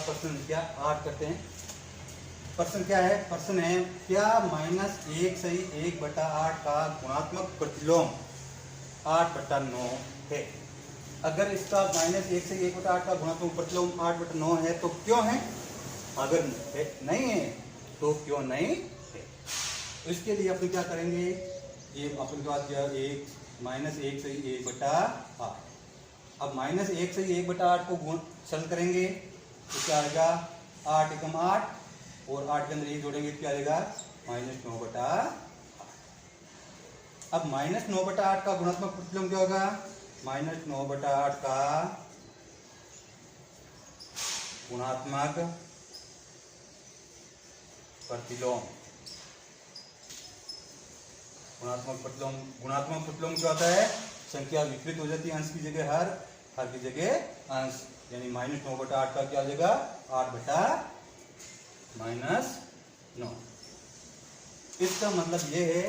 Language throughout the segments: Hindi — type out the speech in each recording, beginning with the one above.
प्रश्न संख्या 8 करते हैं। प्रश्न क्या है? प्रश्न है क्या -1/1/8 का गुणात्मक प्रतिलोम 8/9 है? अगर इसका -1/1/8 का गुणात्मक प्रतिलोम 8/9 है तो क्यों है? अगर नहीं है तो क्यों नहीं है? तो इसके लिए अपन क्या करेंगे, ये अपन के पास एक -1/1/8। अब -1/1/8 को सरल करेंगे तो क्या आएगा, 8 एकम 8 और 8 के अंदर 1 जोड़ेंगे तो क्या आएगा, -9/8। अब -9/8 का गुणात्मक प्रतिलोम क्या होगा, -9/8 का गुणात्मक प्रतिलोम। गुणात्मक प्रतिलोम क्या होता है, संख्या विपरीत हो जाती है, अंश की जगह हर की जगह अंश, यानी -9/8 का क्या हो जाएगा, 8/-9। इसका मतलब ये है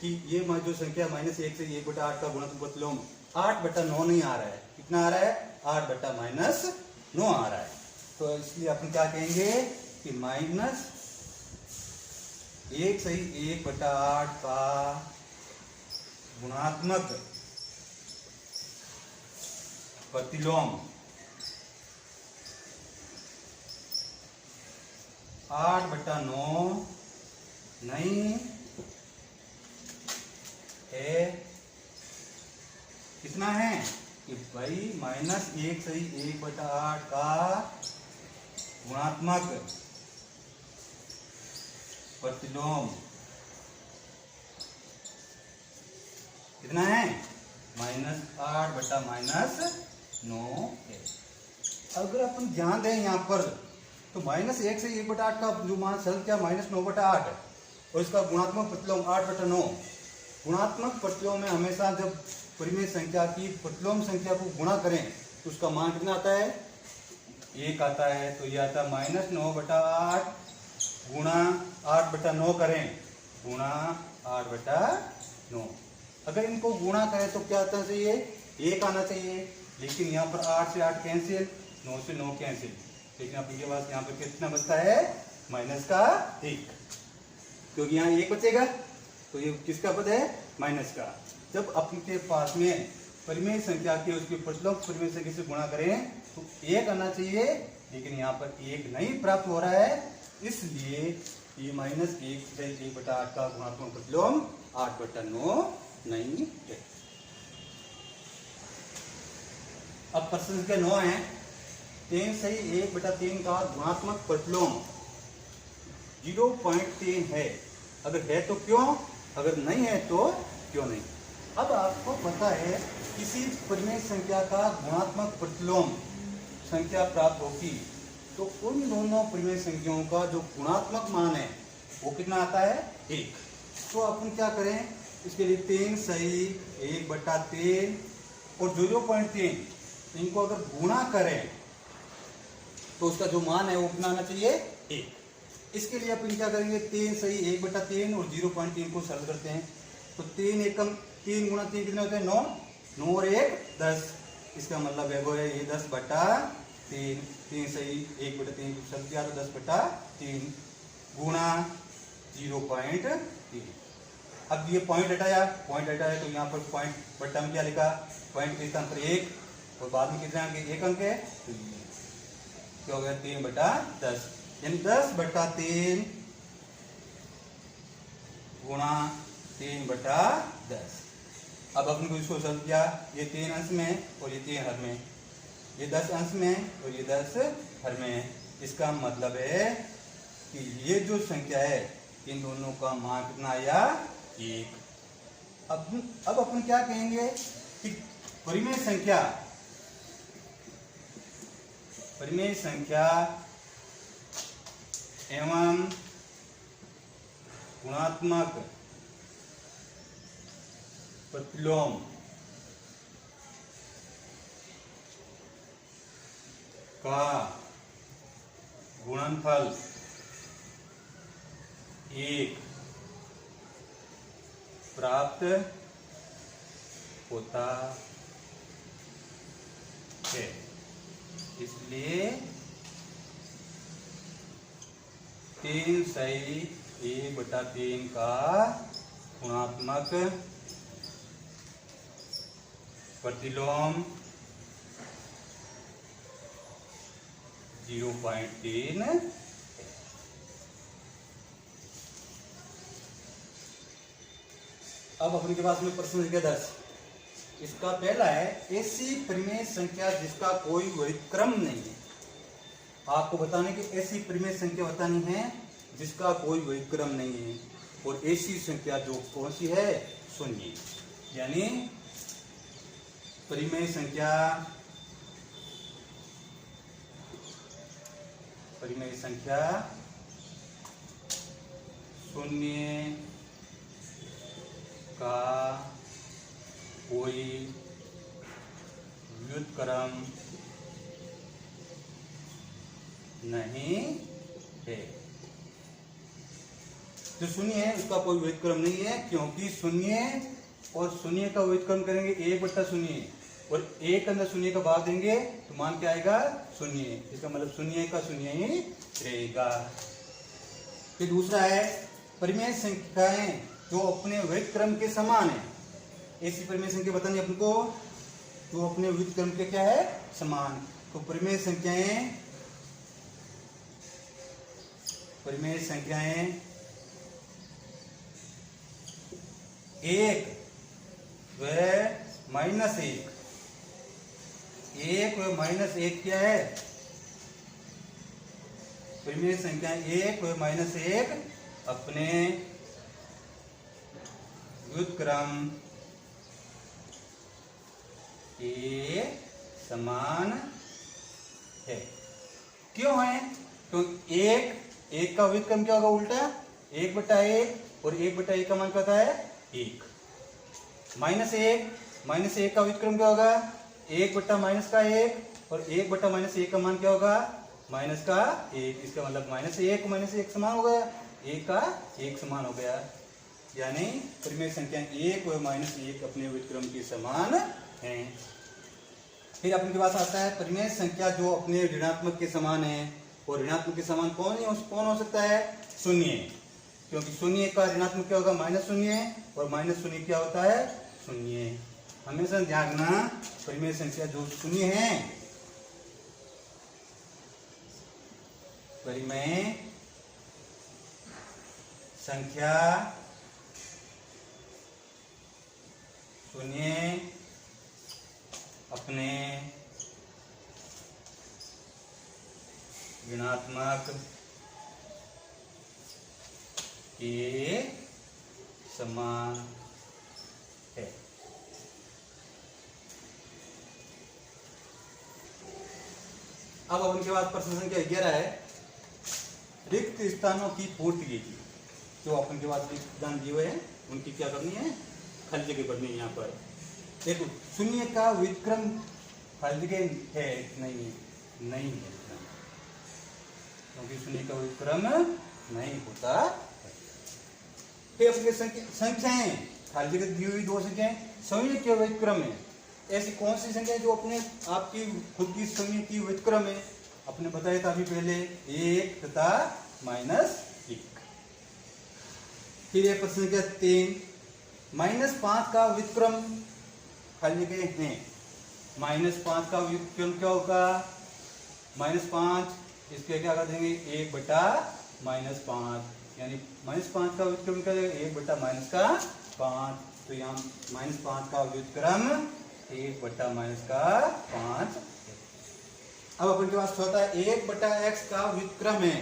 कि ये जो संख्या -1/1/8 का गुणात्मक प्रतिलोम 8/9 नहीं आ रहा है। कितना आ रहा है, 8/-9 आ रहा है। तो इसलिए अपन क्या कहेंगे कि -1/1/8 का गुणात्मक प्रतिलोम 8/9 नहीं है। कितना है कि भाई -1/1/8 का गुणात्मक प्रतिलोम कितना है, -8/-9 है। अगर अपन ध्यान दें यहाँ पर तो -1/1/8 का जो मान सरल क्या, -9/8 और इसका गुणात्मक प्रतिलोम 8/9। गुणात्मक प्रतिलोम में हमेशा जब परिमेय संख्या की प्रतिलोम संख्या को गुणा करें तो उसका मान कितना आता है, 1 आता है। तो ये आता है -9/8 गुणा 8/9 करें गुणा 8/9। अगर इनको गुणा करें तो क्या आना चाहिए, 1 आना चाहिए। लेकिन यहाँ पर 8 से 8 कैंसिल, 9 से 9 कैंसिल, लेकिन आपके पास यहाँ पर कितना बचता है, -1, क्योंकि यहाँ 1 बचेगा। तो ये किसका पद है, माइनस का। जब आपके पास में परिमेय संख्या के उसके प्रतिलोम परिमेय संख्या से गुणा करें तो 1 आना चाहिए, लेकिन यहाँ पर 1 नहीं प्राप्त हो रहा है, इसलिए ये -1/1/8 का गुणात्मक प्रतिलोम 8/9 नहीं है। अब प्रश्न संख्या 9 है, 3/1/3 का गुणात्मक प्रतिलोम 0.3 है। अगर है तो क्यों, अगर नहीं है तो क्यों नहीं। अब आपको पता है किसी परिमेय संख्या का गुणात्मक प्रतिलोम संख्या प्राप्त होगी तो उन दोनों परिमेय संख्याओं का जो गुणात्मक मान है वो कितना आता है, 1। तो अपन क्या करें, इसके लिए 3/1/3 और 0.3 इनको अगर गुणा करें तो उसका जो मान है वो कितना आना चाहिए, 1। इसके लिए अपन क्या करेंगे, 3/1/3 और 0.3 को सरल करते हैं। तो 3 एकम 3 गुणा 3 कितने होते हैं, 9। 9 और 1 10। इसका मतलब है वो है ये 10/3। 3/1/3 को सरल किया तो 10/3 गुणा 0.3। अब ये पॉइंट हटाया तो यहाँ पर पॉइंट बट्टा में क्या लिखा, पॉइंट के स्थान पर 1 और बाद में कितने अंक, 1 अंक है, तो क्या हो गया, 3/10, यानी 10/3 गुणा 3/10। अब अपन को इसको सरल किया, ये 3 अंश में और ये 3 हर में, ये 10 अंश में और ये 10 हर में। इसका मतलब है कि ये जो संख्या है इन दोनों का मान कितना आया, 1। अब अपन क्या कहेंगे कि परिमेय संख्या एवं गुणात्मक प्रतिलोम का गुणनफल 1 प्राप्त होता है। इसलिए 3 सही 1/3 का गुणात्मक प्रतिलोम 0.3। अब अपने के पास में प्रश्न संख्या 10। इसका पहला है ऐसी परिमेय संख्या जिसका कोई व्युत्क्रम नहीं है। आपको बताने की ऐसी परिमेय संख्या बतानी है जिसका कोई व्युत्क्रम नहीं है, और ऐसी संख्या जो कौन सी है, शून्य। यानी परिमेय संख्या शून्य का कोई व्युत्क्रम नहीं है। जो शून्य है उसका कोई व्युत्क्रम नहीं है, क्योंकि शून्य और शून्य का व्युत्क्रम करेंगे 1/0, और 1 के अंदर शून्य का भाग देंगे तो मान क्या आएगा, शून्य। इसका मतलब शून्य का शून्य ही रहेगा। फिर दूसरा है परिमेय संख्याएं जो अपने व्युत्क्रम के समान है। ऐसी परिमेय संख्या बतानी अपन को जो अपने व्युत्क्रम के क्या है, समान। तो परिमेय संख्याएं 1 व -1। 1 व -1 क्या है, परिमेय संख्याएं 1 व -1 अपने व्युत्क्रम के समान है। क्यों है, तो 1 का व्युत्क्रम क्या होगा, उल्टा 1/1, और 1/1 का मान क्या होता है, 1। -1 का व्युत्क्रम क्या होगा, 1/-1, और 1/-1 का मान क्या होगा, -1। इसका मतलब -1 समान हो गया, 1 का 1 समान हो गया। यानी परिमेय संख्या 1 व -1 अपने व्युत्क्रम के समान हैं। फिर अपने के पास आता है परिमेय संख्या जो अपने ऋणात्मक के समान है, और ऋणात्मक के समान कौन हो सकता है, शून्य। क्योंकि शून्य का ऋणात्मक क्या होगा, -0, और -0 क्या होता है, शून्य। हमेशा ध्यान रखना परिमेय संख्या जो शून्य है, परिमेय संख्या शून्य अपने ऋणात्मक के समान है। अब अपन के बाद प्रश्न संख्या 11 है, रिक्त स्थानों की पूर्ति कीजिए। जो अपन के पास रिक्त स्थान दिए हुए हैं उनकी क्या करनी है, खाली जगह भरनी है। यहाँ पर देखो शून्य का व्युत्क्रम खाली जगह है, नहीं है, क्योंकि शून्य का व्युत्क्रम नहीं होता। फिर अपने संख्याएं खाली जगह दी हुई 2 संख्याएं शून्य के व्युत्क्रम है। ऐसी कौन सी संख्या जो अपने आपकी खुद की शून्य की व्युत्क्रम है, अपने बताया था अभी पहले, 1 तथा -1। फिर प्रश्न संख्या 3, -5 का व्युत्क्रम खाली जगह है। -5 का व्युत्क्रम क्या होगा, -5, इसके क्या कर देंगे, 1/-5, यानी -5 का व्युत्क्रम क्या है, 1/-5। तो यहाँ -5 का व्युत्क्रम 1/-5। अब अपन के पास होता है 1/x का व्युत्क्रम है,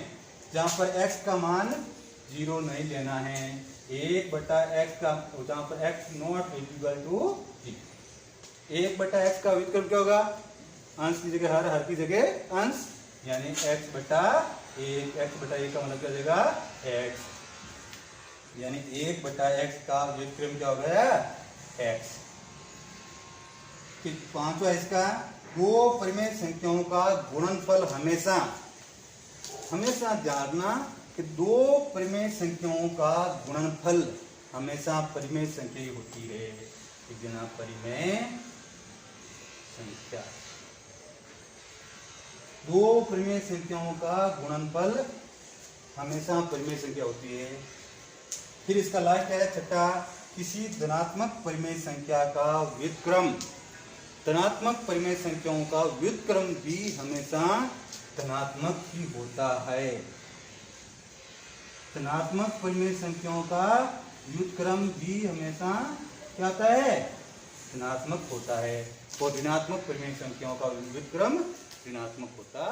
जहां पर x का मान 0 नहीं लेना है। 1/x का, जहां पर x not equal to 1/x का व्युत्क्रम क्या होगा, अंश की जगह हर की जगह अंश, यानी x/1। x/1 का मतलब क्या हो जाएगा, x, यानी 1/x का व्युत्क्रम क्या हो गया, x। फिर 5वां इसका, दो परिमेय संख्याओं का गुणनफल हमेशा ध्यान रखना कि दो परिमेय संख्याओं का गुणनफल हमेशा परिमेय संख्या ही होती है। परिमेय संख्या, दो परिमेय संख्याओं का गुणनफल हमेशा परिमेय संख्या होती है। फिर इसका लास्ट है छठा, किसी धनात्मक परिमेय संख्या का व्युत्क्रम, धनात्मक परिमेय संख्याओं का व्युत्क्रम भी हमेशा धनात्मक ही होता है। धनात्मक परिमेय संख्याओं का व्युत्क्रम भी हमेशा क्या होता है, धनात्मक होता है, और ऋणात्मक परिमेय संख्याओं का व्युत्क्रम ऋणात्मक होता